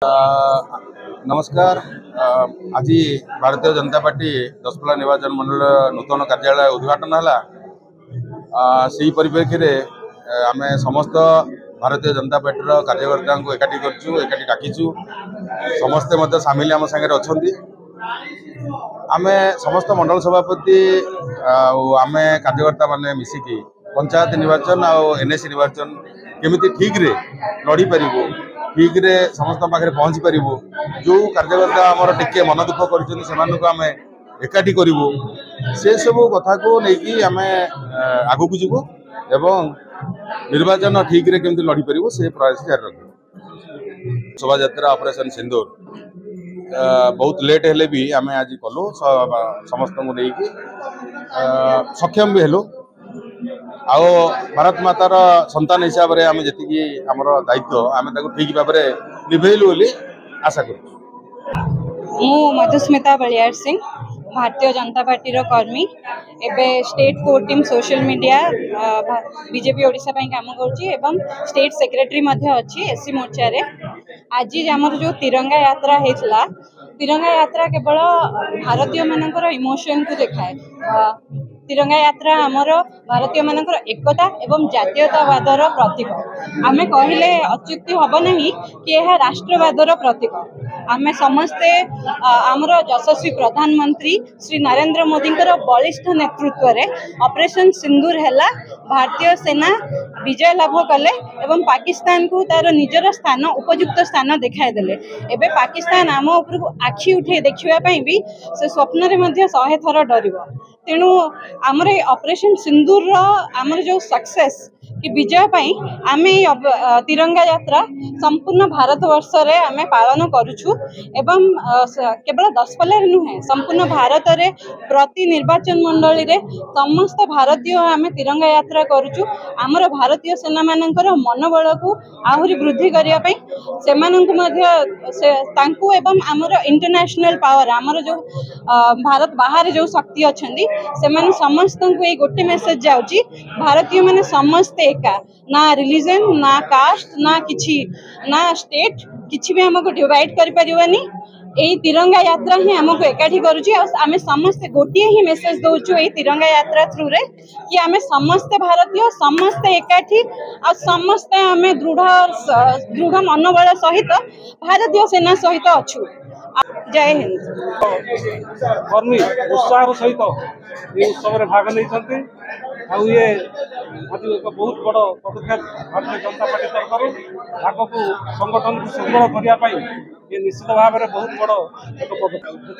नमस्कार। आज भारतीय जनता पार्टी दशपल्ला निर्वाचन मंडल नूतन कार्यालय उद्घाटन है। से परिप्रेक्षी में आम समस्त भारतीय जनता पार्टी कार्यकर्ता को एकाठी एकाठी डाकिचु। समस्ते सामिल आम सागर अच्छा। आम समस्त मंडल सभापति आम कार्यकर्ता माने मिसिकी पंचायत निर्वाचन और एनएसी निर्वाचन केमिति ठीक रे लड़ी पारिबो, ठीक रे समस्त पाखे पहुँची पारिबो। जो कार्यकर्ता आमर टिके मन दुख कर एकाठी करूँ से सब कथा को लेकिन आम आगू को जीवु एवं निर्वाचन ठीक रे केमिति लड़ी पारिबो से प्रयास जारी रखिबु। शोभा यात्रा ऑपरेशन सिंदूर बहुत लेट हेले भी आम आज कलु समस्त को लेकिन सक्षम भी हेलु। आओ भारत मातार संतान हिसाब से आम जी आम दायित्व आम ठीक भाव में निभेलु आशा करूँ। मधुस्मिता बलियार सिंह भारतीय जनता पार्टी कर्मी एबे state core team social media BJP Odisha काम कर स्टेट सेक्रेटरी अच्छी एससी मोर्चा रे। आज आमर जो तिरंगा यात्रा होता तिरंगा यात्रा केवल भारतीय मानकर इमोशन को देखाए। तिरंगा यात्रा आमर भारतीय मानकर एकता एवं जातीयतावादर प्रतीक। आमे कहले अत्युक्ति हब नहीं कि यह राष्ट्रवादर प्रतीक। आमे समस्ते आमर यशस्वी प्रधानमंत्री श्री नरेंद्र मोदी बलिष्ठ नेतृत्व रे ऑपरेशन सिंदूर हैला। भारतीय सेना विजय लाभ कले एवं पाकिस्तान को तार निजर स्थान उपयुक्त स्थान देखाई देले। एबे पाकिस्तान आम उपर आखि उठे देखिया भी से स्वप्न रे मध्य 100 थर डरिबो। तेणु आमर ऑपरेशन सिंदूर आमर जो सक्सेस कि विजय पाई आमे तिरंगा यात्रा संपूर्ण भारत वर्ष रे आमे पालन करूछु एवं केवल दशपल्ला नुहे संपूर्ण भारत रे प्रति निर्वाचन मंडली रे समस्त भारतीय आमे तिरंगा यात्रा करूछु। आमर भारतीय सेना मानकर मनोबल को आहुरी वृद्धि करिया पई सेमानंकु मध्य से तांकु एवं आमर इंटरनेशनल पावर आमर जो भारत बाहर जो शक्ति अछंदी सेमान समस्त को ये गोटे मेसेज जाउची भारतीय माने समस्त एका ना रिलीजन ना कास्ट ना किछि ना स्टेट किछि भी हमको डिवाइड करि परिबानी। एई तिरंगा यात्रा ही हमको एकाठी करूची और आमे समस्त गोटे ही मेसेज दउछु एई तिरंगा यात्रा थ्रू रे कि आमे समस्त भारतीय समस्त एकाठी और समस्त आमे दृढ़ मनोबल सहित भारतीय सेना सहित अछु। जय हिंद। कर्मी उत्साह सहित ये उत्सव में भाग नहीं ये आज एक बहुत बड़ पदक्षेप भारतीय जनता पार्टी तरफ आग को संगठन को सुदृढ़ करने ये निश्चित भाव में बहुत बड़ एक पदक्षेप। जो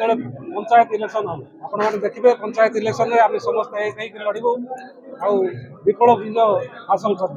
पंचायत इलेक्शन हम आप देखिए पंचायत इलेक्शन में आम समस्त एक लड़ू आ विफल विजय हासिल कर।